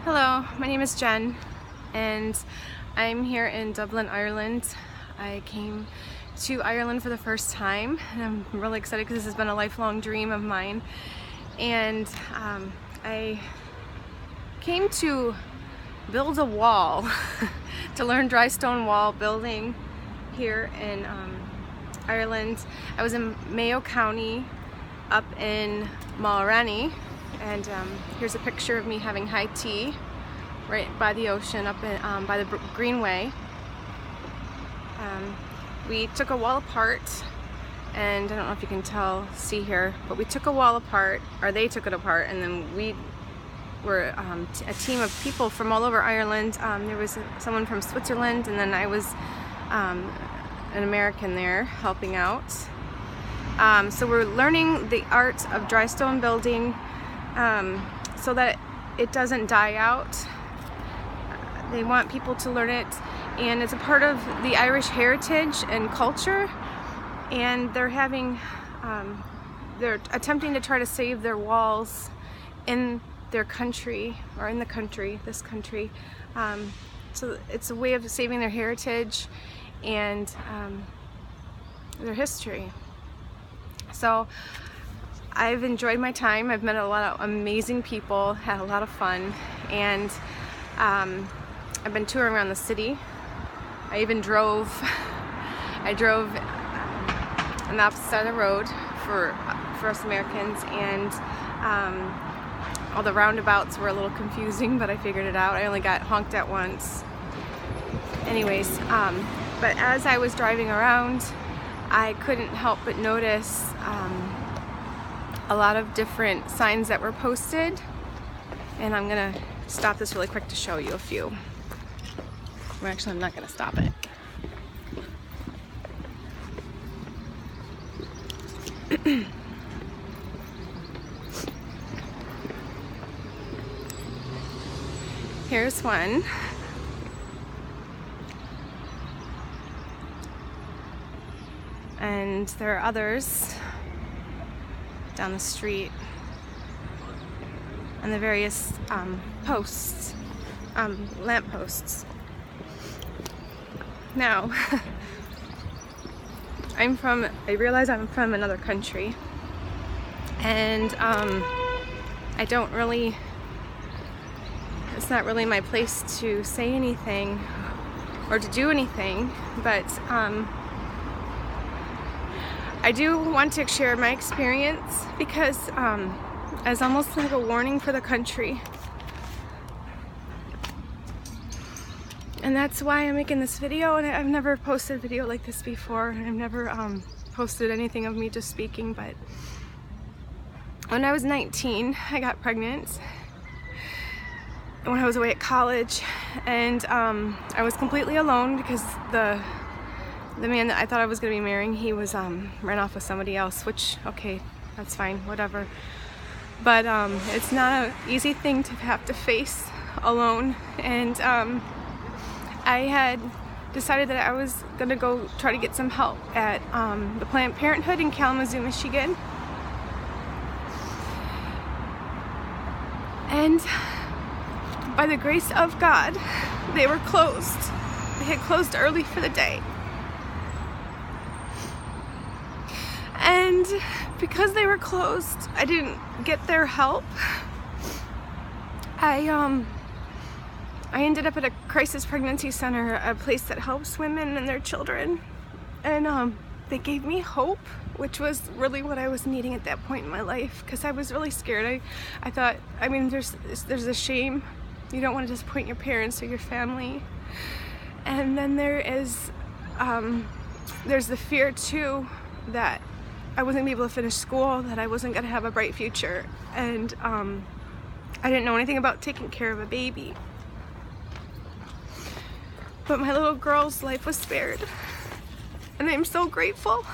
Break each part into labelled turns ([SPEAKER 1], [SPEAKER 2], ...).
[SPEAKER 1] Hello, my name is Jen and I'm here in Dublin, Ireland. I came to Ireland for the first time and I'm really excited because this has been a lifelong dream of mine. And I came to build a wall, to learn dry stone wall building here in Ireland. I was in Mayo County up in Mulranny. And here's a picture of me having high tea right by the ocean up in, by the Greenway. We took a wall apart, and I don't know if you can see here, but we took a wall apart, or they took it apart, and then we were a team of people from all over Ireland. There was someone from Switzerland, and then I was an American there helping out. So we're learning the art of dry stone building so that it doesn't die out. They want people to learn it, and it's a part of the Irish heritage and culture, and they're attempting to try to save their walls in their country, or in this country. So it's a way of saving their heritage and their history. So I've enjoyed my time. I've met a lot of amazing people, had a lot of fun, and I've been touring around the city. I even drove on the opposite side of the road for us Americans, and all the roundabouts were a little confusing, but I figured it out. I only got honked at once. Anyways, but as I was driving around, I couldn't help but notice a lot of different signs that were posted, and I'm gonna stop this really quick to show you a few. Well, actually, I'm not gonna stop it. Here's one. And there are others down the street, and the various posts, lamp posts. Now, I realize I'm from another country, and it's not really my place to say anything or to do anything, but I do want to share my experience because as almost like a warning for the country. And that's why I'm making this video, and I've never posted a video like this before. I've never posted anything of me just speaking, but when I was 19, I got pregnant when I was away at college, and I was completely alone because the man that I thought I was going to be marrying, he was ran off with somebody else, which, okay, that's fine, whatever. But it's not an easy thing to have to face alone, and I had decided that I was going to go try to get some help at the Planned Parenthood in Kalamazoo, Michigan. And by the grace of God, they were closed. They had closed early for the day. And because they were closed, I didn't get their help. I ended up at a crisis pregnancy center, a place that helps women and their children. And they gave me hope, which was really what I was needing at that point in my life, because I was really scared. I thought, I mean, there's a shame. You don't want to disappoint your parents or your family. And then there's the fear too that I wasn't gonna be able to finish school, that I wasn't gonna have a bright future, and I didn't know anything about taking care of a baby. But my little girl's life was spared, and I'm so grateful.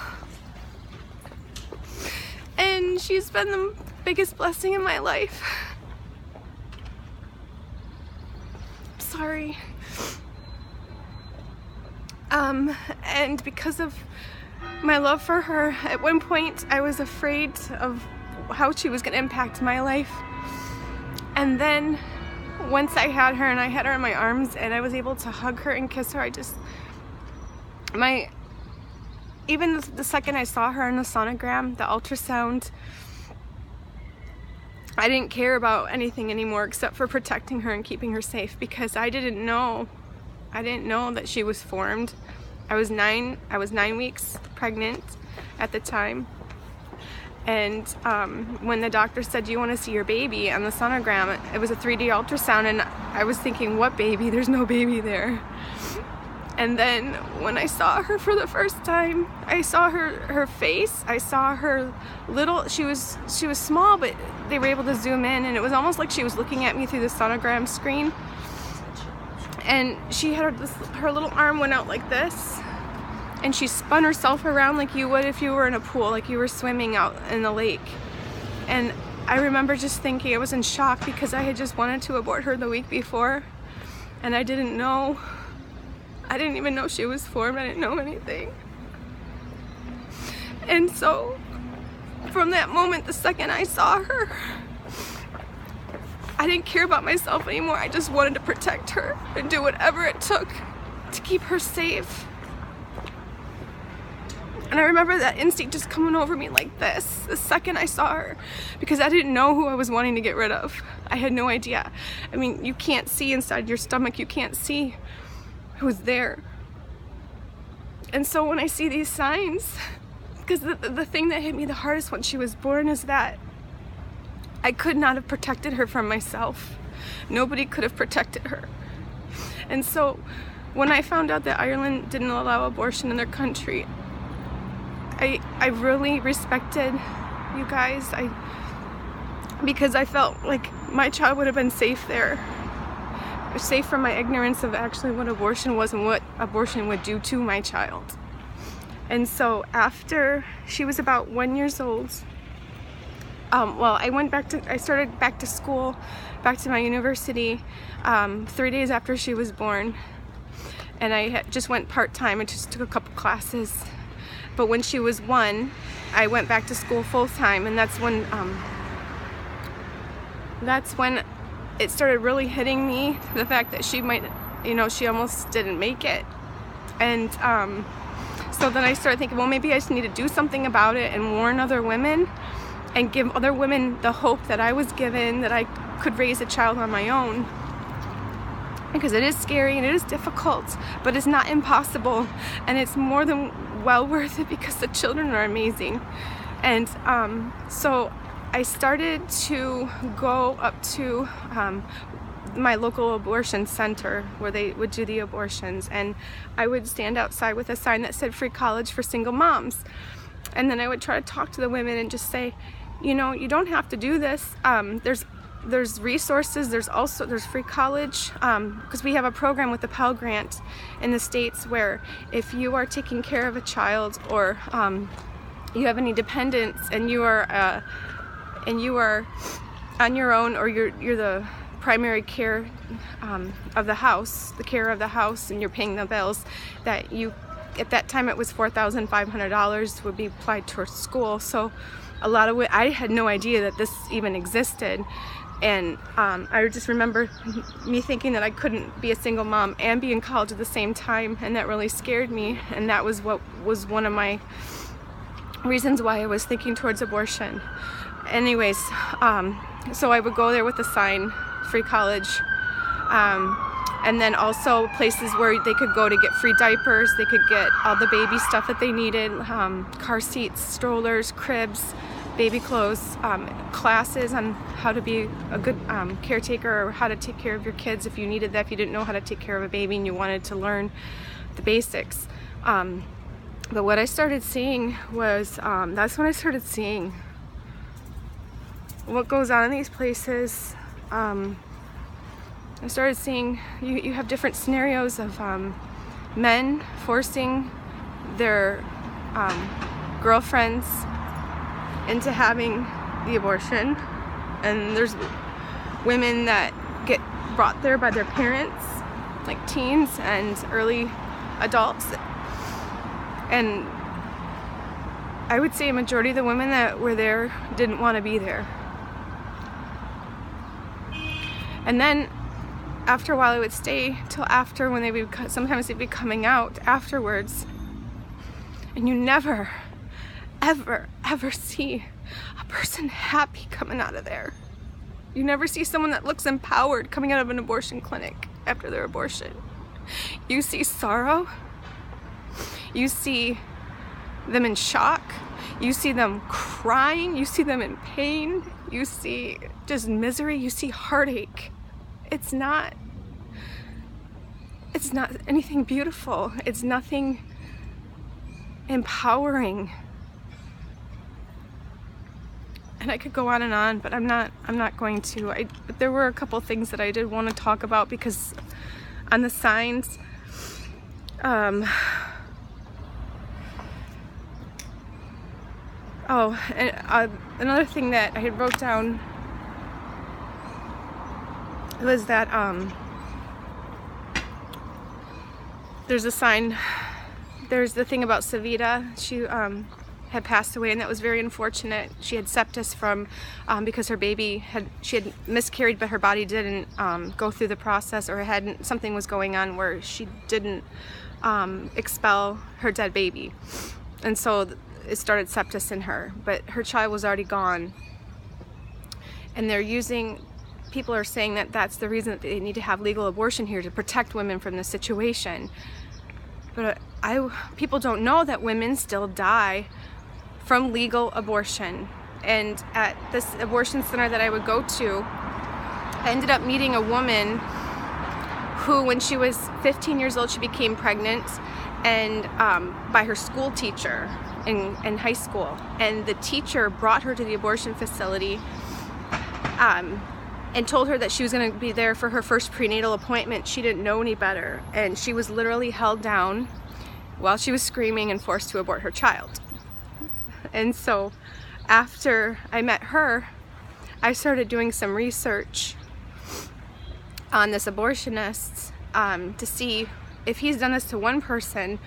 [SPEAKER 1] And she's been the biggest blessing in my life. Sorry. And because of my love for her, at one point I was afraid of how she was going to impact my life. And then once I had her and I had her in my arms and I was able to hug her and kiss her, even the second I saw her in the sonogram, the ultrasound, I didn't care about anything anymore except for protecting her and keeping her safe, because I didn't know that she was formed. I was 9 weeks pregnant at the time. And when the doctor said, "Do you want to see your baby?" on the sonogram, it was a 3D ultrasound, and I was thinking, what baby? There's no baby there. And then when I saw her for the first time, I saw her face. I saw her little, she was small, but they were able to zoom in, and it was almost like she was looking at me through the sonogram screen. And she had her little arm went out like this, and she spun herself around like you would if you were in a pool, like you were swimming out in the lake. And I remember just thinking, I was in shock because I had just wanted to abort her the week before, and I didn't even know she was formed. I didn't know anything. And so from that moment, the second I saw her, I didn't care about myself anymore. I just wanted to protect her and do whatever it took to keep her safe. And I remember that instinct just coming over me like this, the second I saw her, because I didn't know who I was wanting to get rid of. I had no idea. I mean, you can't see inside your stomach. You can't see who's there. And so when I see these signs, because the thing that hit me the hardest when she was born is that I could not have protected her from myself. Nobody could have protected her. And so when I found out that Ireland didn't allow abortion in their country, I really respected you guys, because I felt like my child would have been safe there. Safe from my ignorance of actually what abortion was and what abortion would do to my child. And so after she was about 1 year old, I started back to school, back to my university, 3 days after she was born. And I just went part-time. I just took a couple classes. But when she was 1, I went back to school full-time, and that's when it started really hitting me, the fact that she might, she almost didn't make it. And so then I started thinking, well, maybe I just need to do something about it and warn other women and give other women the hope that I was given, that I could raise a child on my own. Because it is scary and it is difficult, but it's not impossible, and it's more than well worth it because the children are amazing. And so I started to go up to my local abortion center where they would do the abortions, and I would stand outside with a sign that said free college for single moms. And then I would try to talk to the women and just say, you don't have to do this. There's resources, there's free college, because we have a program with the Pell Grant in the States where if you are taking care of a child, or you have any dependents, and you are on your own, or you're the primary care of the house, and you're paying the bills, that you, at that time it was $4,500 would be applied towards school. So I had no idea that this even existed. And I just remember me thinking that I couldn't be a single mom and be in college at the same time, and that really scared me. And that was what was one of my reasons why I was thinking towards abortion. Anyways, so I would go there with a sign, free college, and then also places where they could go to get free diapers, they could get all the baby stuff that they needed, car seats, strollers, cribs, baby clothes, classes on how to be a good caretaker, or how to take care of your kids if you needed that, if you didn't know how to take care of a baby and you wanted to learn the basics. But what I started seeing was, that's when I started seeing what goes on in these places. I started seeing, you have different scenarios of men forcing their girlfriends into having the abortion, and there's women that get brought there by their parents, like teens and early adults. And I would say a majority of the women that were there didn't want to be there. And then after a while I would stay till after, when sometimes they'd be coming out afterwards, and you never ever see a person happy coming out of there. You never see someone that looks empowered coming out of an abortion clinic after their abortion. You see sorrow, you see them in shock, you see them crying, you see them in pain, you see just misery, you see heartache. It's not anything beautiful. It's nothing empowering. And I could go on, but I'm not going to. But there were a couple things that I did want to talk about, because on the signs, another thing that I had wrote down was that there's a sign. There's the thing about Savita. She had passed away, and that was very unfortunate. She had sepsis from because her baby she had miscarried, but her body didn't go through the process, or something was going on where she didn't expel her dead baby, and so it started sepsis in her. But her child was already gone, and people are saying that that's the reason that they need to have legal abortion here, to protect women from this situation. But people don't know that women still die from legal abortion. And at this abortion center that I would go to, I ended up meeting a woman who, when she was 15 years old, she became pregnant, and by her school teacher in high school. And the teacher brought her to the abortion facility and told her that she was going to be there for her first prenatal appointment. She didn't know any better, and she was literally held down while she was screaming and forced to abort her child. And so after I met her, I started doing some research on this abortionist to see if he's done this to one person,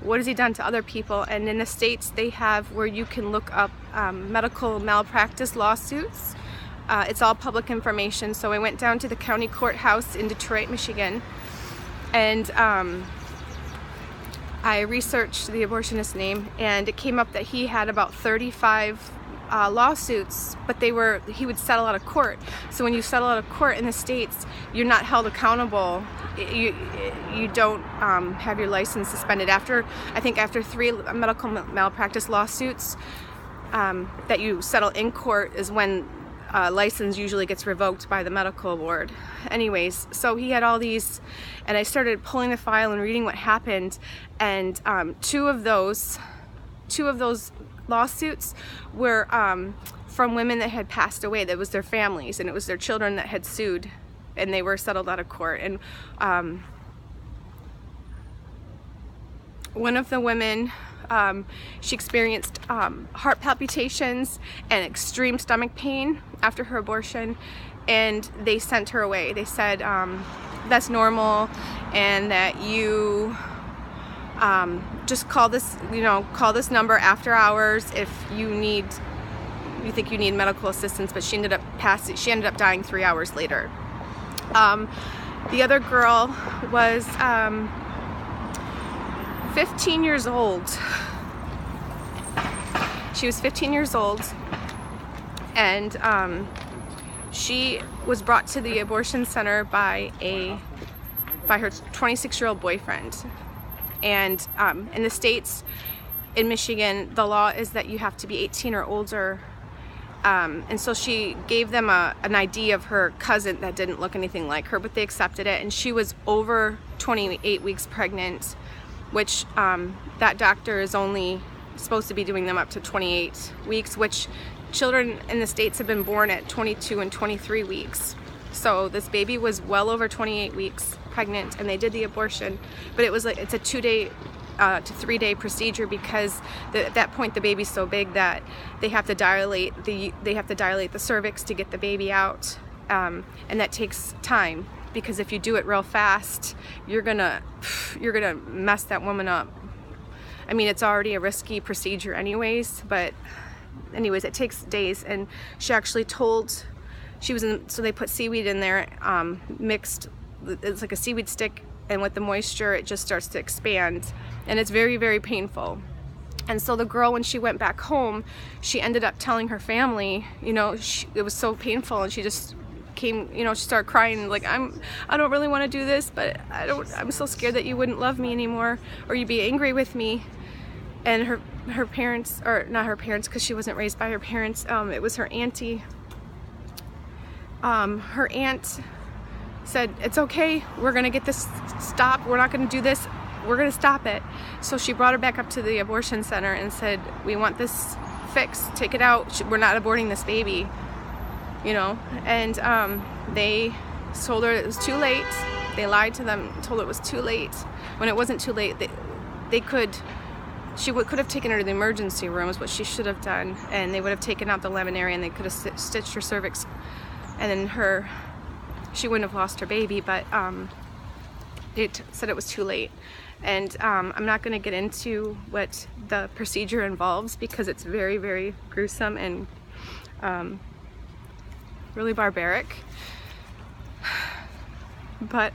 [SPEAKER 1] what has he done to other people. And in the States, they have where you can look up medical malpractice lawsuits. It's all public information. So I went down to the county courthouse in Detroit, Michigan, and I researched the abortionist's name, and it came up that he had about 35 lawsuits, but he would settle out of court. So when you settle out of court in the States, you're not held accountable. You don't have your license suspended. I think after 3 medical malpractice lawsuits that you settle in court is when license usually gets revoked by the medical board. Anyways, so he had all these, and I started pulling the file and reading what happened, and two of those lawsuits were from women that had passed away. That was their families, and it was their children that had sued, and they were settled out of court. And one of the women, she experienced heart palpitations and extreme stomach pain after her abortion, and they sent her away. They said that's normal, and that you just call this number after hours if you think you need medical assistance. But she ended up dying 3 hours later. The other girl was 15 years old. She was 15 years old, and she was brought to the abortion center by her 26-year-old boyfriend. And in the States, in Michigan, the law is that you have to be 18 or older. And so she gave them an ID of her cousin that didn't look anything like her, but they accepted it. And she was over 28 weeks pregnant, which that doctor is only supposed to be doing them up to 28 weeks, which children in the States have been born at 22 and 23 weeks. So this baby was well over 28 weeks pregnant, and they did the abortion, but it's a 2-day to 3-day procedure, because at that point the baby's so big that they have to dilate the cervix to get the baby out, and that takes time, because if you do it real fast, you're gonna mess that woman up. I mean, it's already a risky procedure anyways, but anyways, it takes days. And she actually told, so they put seaweed in there, mixed it's like a seaweed stick, and with the moisture it just starts to expand, and it's very, very painful. And so the girl, when she went back home, she ended up telling her family, you know, it was so painful, and she just came, you know, she started crying like, I don't really want to do this, but I'm so scared that you wouldn't love me anymore, or you'd be angry with me. And her parents, or not her parents, because she wasn't raised by her parents, it was her auntie. Her aunt said, it's okay, we're gonna get this stopped, we're not gonna do this, we're gonna stop it. So she brought her back up to the abortion center and said, we want this fixed, take it out, we're not aborting this baby, you know. And they told her it was too late. They lied to them, told her it was too late, when it wasn't too late. She could have taken her to the emergency room, is what she should have done, and they would have taken out the laminary, and they could have stitched her cervix, and then she wouldn't have lost her baby. But it said it was too late. And I'm not going to get into what the procedure involves, because it's very, very gruesome and really barbaric. But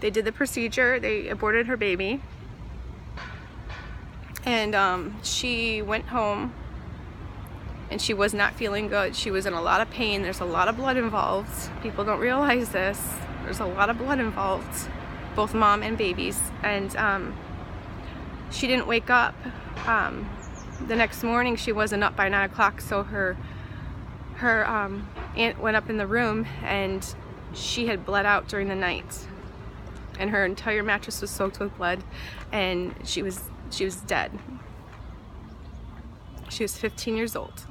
[SPEAKER 1] they did the procedure, they aborted her baby, and she went home, and she was not feeling good. She was in a lot of pain. There's a lot of blood involved. People don't realize this. There's a lot of blood involved, both mom and babies. And she didn't wake up. The next morning she wasn't up by 9 o'clock, so her aunt went up in the room, and she had bled out during the night, and her entire mattress was soaked with blood, and she was dead. She was 15 years old.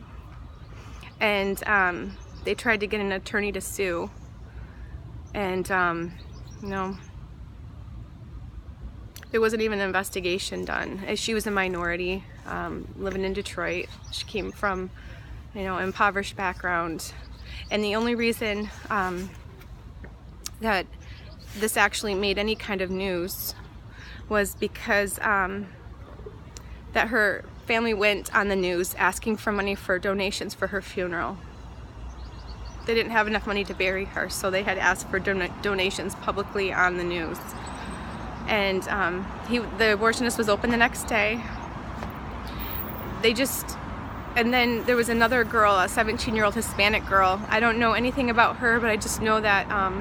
[SPEAKER 1] And they tried to get an attorney to sue, and you know, there wasn't even an investigation done. She was a minority, living in Detroit. She came from, you know, impoverished background, and the only reason that this actually made any kind of news was because that her family went on the news asking for money for donations for her funeral. They didn't have enough money to bury her, so they had asked for donations publicly on the news. And the abortionist was open the next day. And then there was another girl, a 17-year-old Hispanic girl. I don't know anything about her, but I just know that I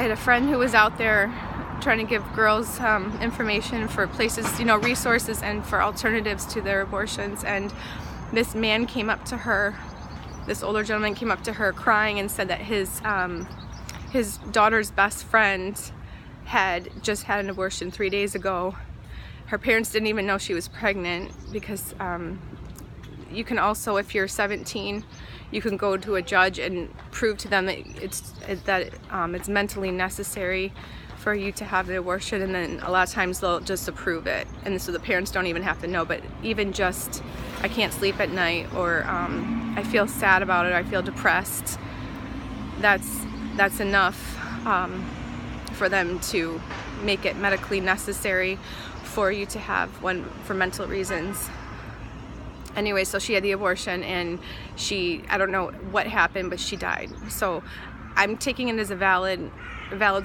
[SPEAKER 1] had a friend who was out there trying to give girls information for places, you know, resources and for alternatives to their abortions. And this man came up to her, this older gentleman came up to her crying and said that his daughter's best friend had just had an abortion 3 days ago. Her parents didn't even know she was pregnant, because you can also, if you're 17, you can go to a judge and prove to them that it's mentally necessary for you to have the abortion, and then a lot of times they'll just approve it, and so the parents don't even have to know. But even just, I can't sleep at night, or I feel sad about it, I feel depressed, that's enough for them to make it medically necessary for you to have one for mental reasons. Anyway, so she had the abortion, and I don't know what happened, but she died. So I'm taking it as a valid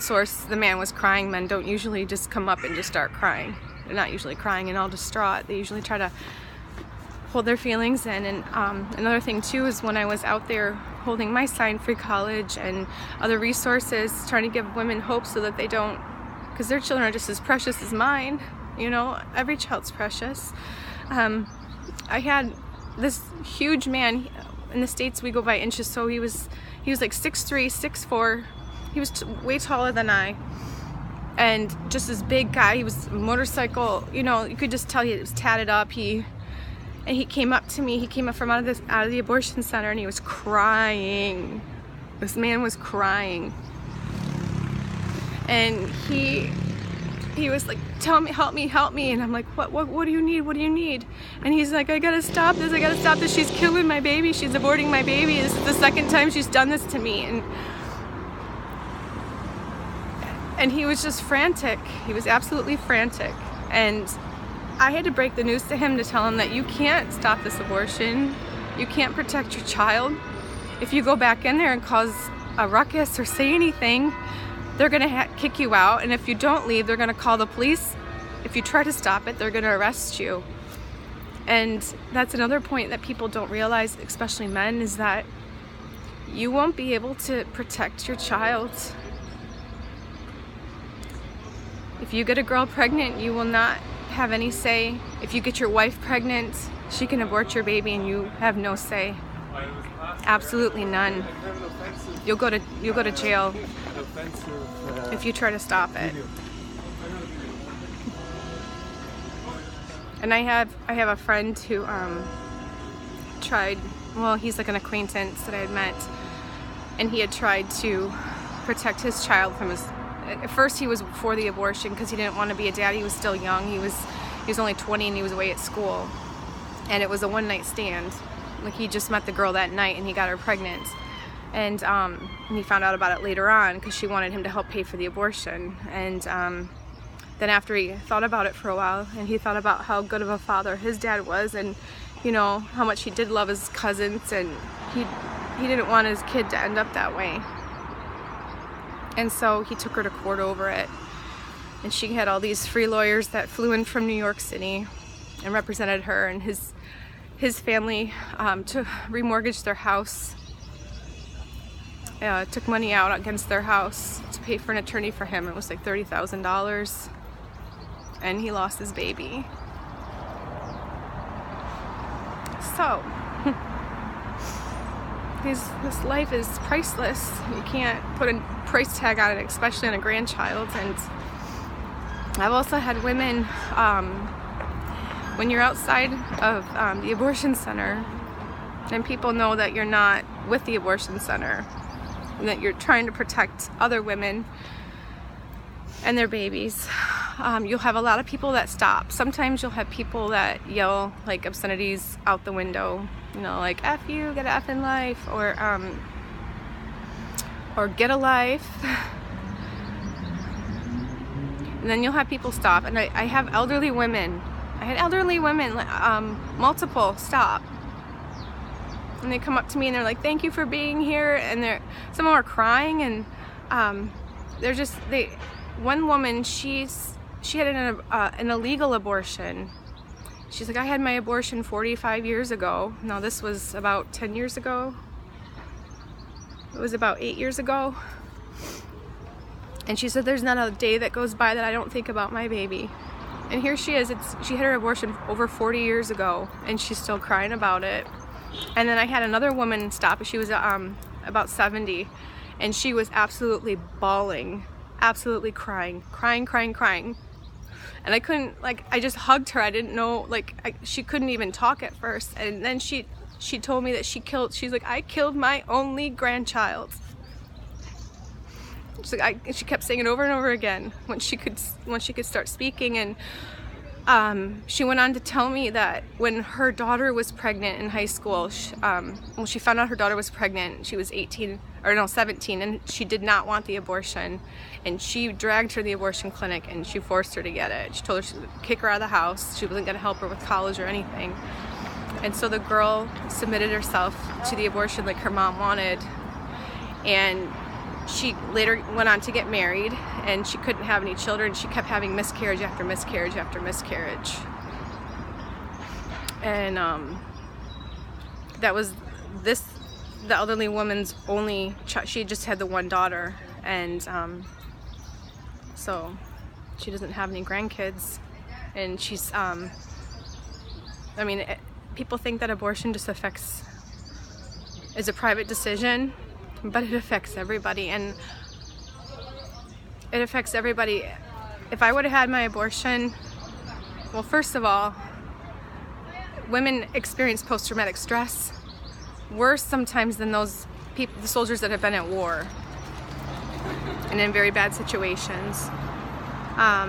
[SPEAKER 1] source. The man was crying. Men don't usually just come up and just start crying. They're not usually crying and all distraught. They usually try to hold their feelings in. And another thing too is when I was out there holding my sign, Free College, and other resources, trying to give women hope so that they don't, because their children are just as precious as mine. You know, every child's precious. I had this huge man. In the States we go by inches, so he was like 6'3", 6'4". He was way taller than I, and just this big guy. He was a motorcycle, you know, you could just tell he was tatted up. He came up to me. He came up from out of the abortion center, and he was crying. This man was crying, and he was like, "Tell me, help me," and I'm like, what do you need? What do you need? And he's like, I gotta stop this, she's killing my baby, she's aborting my baby, this is the second time she's done this to me. And he was just frantic. He was absolutely frantic. And I had to break the news to him to tell him that you can't stop this abortion, you can't protect your child. If you go back in there and cause a ruckus or say anything, they're gonna kick you out, and if you don't leave, they're gonna call the police. If you try to stop it, they're gonna arrest you. And that's another point that people don't realize, especially men, is that you won't be able to protect your child. If you get a girl pregnant, you will not have any say. If you get your wife pregnant, she can abort your baby and you have no say. Absolutely none. You'll go to jail if you try to stop it. And I have a friend who tried, well, he's like an acquaintance that I had met, and he had tried to protect his child from his, at first he was for the abortion because he didn't want to be a dad. He was still young. He was only 20 and he was away at school, and it was a one-night stand. Like, he just met the girl that night and he got her pregnant, and he found out about it later on because she wanted him to help pay for the abortion. And then after he thought about it for a while, and he thought about how good of a father his dad was, and you know how much he did love his cousins, and he didn't want his kid to end up that way. And so he took her to court over it, and she had all these free lawyers that flew in from New York City and represented her, and his family to remortgage their house, took money out against their house to pay for an attorney for him. It was like $30,000, and he lost his baby. So this life is priceless. You can't put a price tag on it, especially on a grandchild. And I've also had women, when you're outside of the abortion center, and people know that you're not with the abortion center, and that you're trying to protect other women and their babies, you'll have a lot of people that stop. Sometimes you'll have people that yell like obscenities out the window, you know, like F you, get a F in life, or get a life. And then you'll have people stop, and I have elderly women. I had elderly women, multiple, stop. And they come up to me and they're like, thank you for being here. And some of them are crying, and one woman, she had an illegal abortion. She's like, I had my abortion 45 years ago. No, this was about 10 years ago. It was about 8 years ago. And she said, there's not a day that goes by that I don't think about my baby. And here she is, she had her abortion over 40 years ago, and she's still crying about it. And then I had another woman stop. She was about 70, and she was absolutely bawling, absolutely crying. And I couldn't, like, I just hugged her. I didn't know, like, she couldn't even talk at first. And then she told me that she's like, I killed my only grandchild. She's like, she kept saying it over and over again when she could start speaking. And she went on to tell me that when her daughter was pregnant in high school, when she found out her daughter was pregnant, she was 17, and she did not want the abortion. And she dragged her to the abortion clinic, and she forced her to get it. She told her she would kick her out of the house. She wasn't going to help her with college or anything. And so the girl submitted herself to the abortion like her mom wanted. And she later went on to get married, and she couldn't have any children. She kept having miscarriage after miscarriage after miscarriage. And that was the elderly woman's only child. She just had the one daughter, and so she doesn't have any grandkids. And she's I mean, people think that abortion just is a private decision, but it affects everybody, and it affects everybody. If I would have had my abortion, well, first of all, women experience post-traumatic stress worse sometimes than those people, the soldiers that have been at war and in very bad situations. I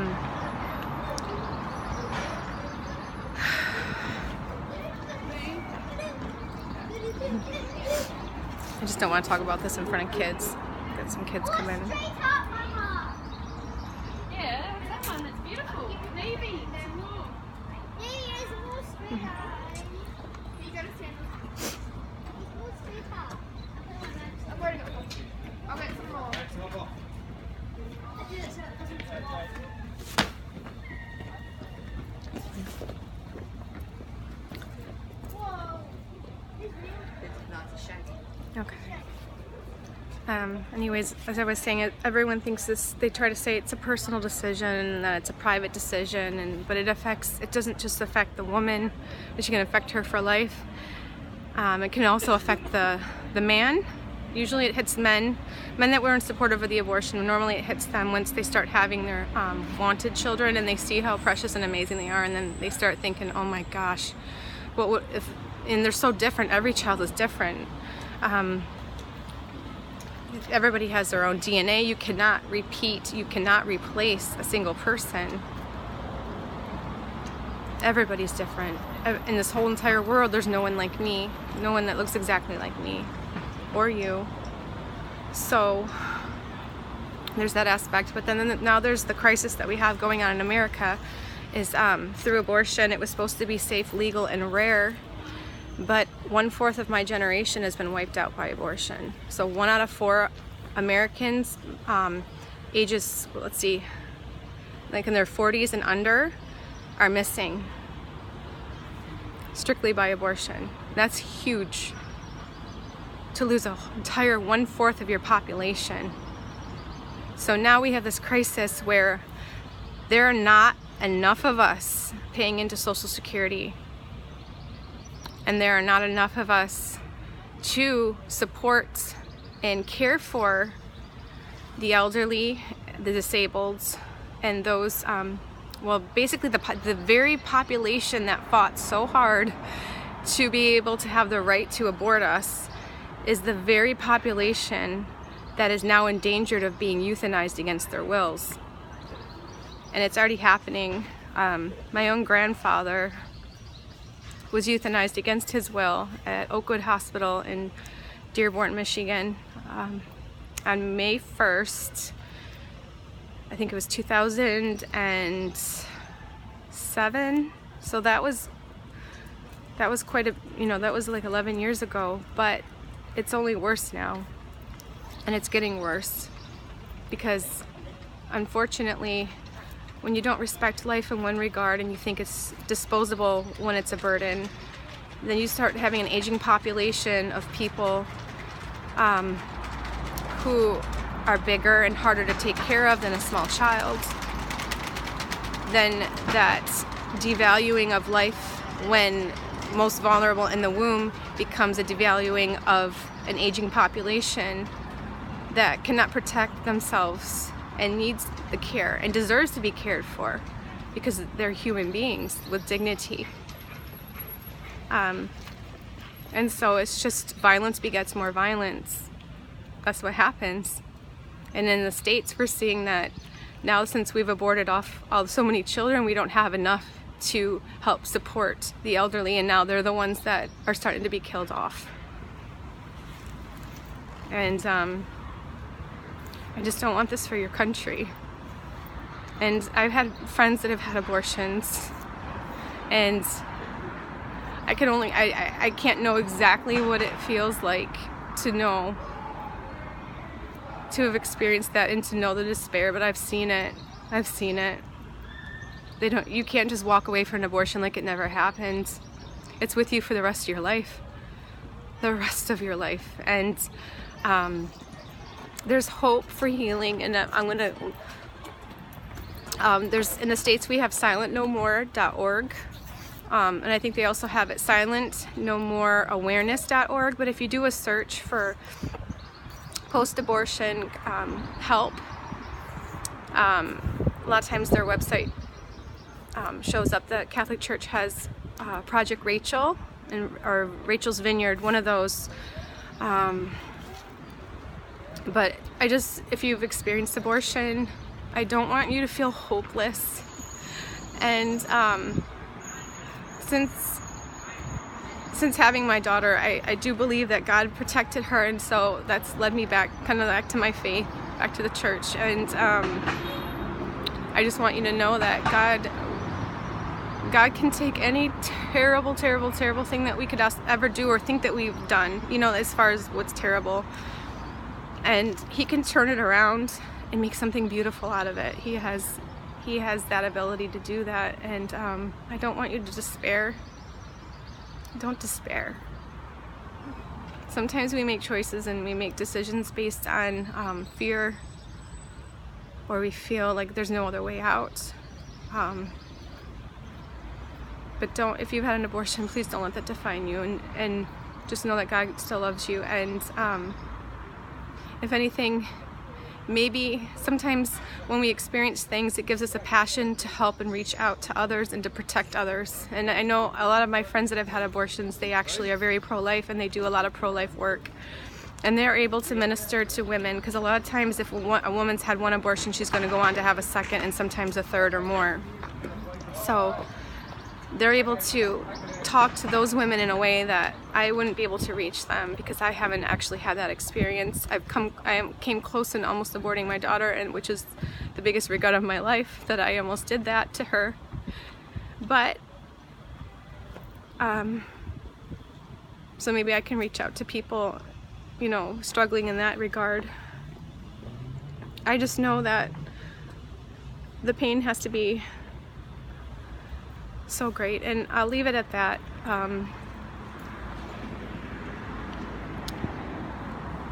[SPEAKER 1] just don't want to talk about this in front of kids. Got some kids come in.
[SPEAKER 2] Yeah, that one, it's beautiful. Maybe.
[SPEAKER 1] Anyways, as I was saying, everyone thinks this, they try to say it's a personal decision and that it's a private decision, but it doesn't just affect the woman, it can affect her for life. It can also affect the man. Usually it hits men that weren't supportive of the abortion. Normally it hits them once they start having their wanted children and they see how precious and amazing they are, and then they start thinking, oh my gosh, what would if, and they're so different, every child is different. Everybody has their own DNA. You cannot repeat, you cannot replace a single person. Everybody's different. In this whole entire world, there's no one like me, no one that looks exactly like me or you. So there's that aspect. But then now there's the crisis that we have going on in America is through abortion. It was supposed to be safe, legal, and rare, but 1/4 of my generation has been wiped out by abortion. So 1 out of 4 Americans ages, let's see, like in their 40s and under, are missing strictly by abortion. That's huge, to lose an entire 1/4 of your population. So now we have this crisis where there are not enough of us paying into Social Security, and there are not enough of us to support and care for the elderly, the disabled, and those, well, basically the very population that fought so hard to be able to have the right to abort us is the very population that is now endangered of being euthanized against their wills. And it's already happening. My own grandfather was euthanized against his will at Oakwood Hospital in Dearborn, Michigan, on May 1st. I think it was 2007. So that was quite a, that was like 11 years ago, but it's only worse now. And it's getting worse because, unfortunately, when you don't respect life in one regard and you think it's disposable when it's a burden, then you start having an aging population of people who are bigger and harder to take care of than a small child. Then that devaluing of life when most vulnerable in the womb becomes a devaluing of an aging population that cannot protect themselves and needs the care and deserves to be cared for because they're human beings with dignity. And so it's just violence begets more violence. That's what happens. And in the States, we're seeing that now, since we've aborted off so many children, we don't have enough to help support the elderly, and now they're the ones that are starting to be killed off. And I just don't want this for your country. And I've had friends that have had abortions, and I can't know exactly what it feels like to have experienced that and to know the despair, but I've seen it. You can't just walk away from an abortion like it never happened. It's with you for the rest of your life. And there's hope for healing, and there's, in the States, we have silentnomore.org, and I think they also have it silentnomore.awareness.org, but if you do a search for post-abortion help, a lot of times their website shows up. The Catholic Church has Project Rachel or Rachel's Vineyard, one of those. But if you've experienced abortion, I don't want you to feel hopeless. And since having my daughter, I do believe that God protected her, and so that's led me back to my faith, back to the church. And I just want you to know that God can take any terrible thing that we could ever do or think that we've done, as far as what's terrible, and He can turn it around and make something beautiful out of it. He has that ability to do that, and I don't want you to despair. Don't despair. sometimes we make choices and we make decisions based on fear, or we feel like there's no other way out. But if you've had an abortion, please don't let that define you, and just know that God still loves you. And if anything, maybe sometimes when we experience things, it gives us a passion to help and reach out to others and to protect others. And I know a lot of my friends that have had abortions, they actually are very pro-life, and they do a lot of pro-life work. And they're able to minister to women, because a lot of times if a woman's had one abortion, she's going to go on to have a second and sometimes a third or more. So they're able to talk to those women in a way that I wouldn't be able to reach them, because I haven't actually had that experience. I came close and almost aborting my daughter, and which is the biggest regret of my life, that I almost did that to her. But so maybe I can reach out to people, you know, struggling in that regard. I just know that the pain has to be so great, and I'll leave it at that.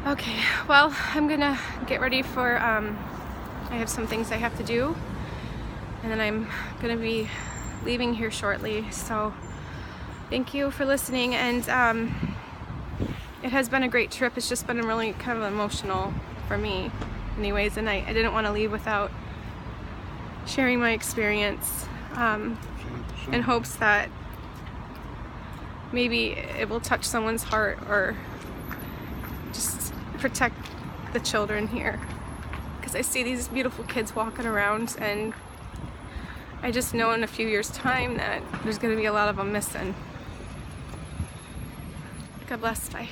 [SPEAKER 1] Okay, well, I'm gonna get ready for, I have some things I have to do, and then I'm gonna be leaving here shortly. So thank you for listening, and it has been a great trip. It's just been really kind of emotional for me anyways, and I didn't want to leave without sharing my experience, in hopes that maybe it will touch someone's heart, or just protect the children here, because I see these beautiful kids walking around, and I just know in a few years' time that there's going to be a lot of them missing. God bless. Bye.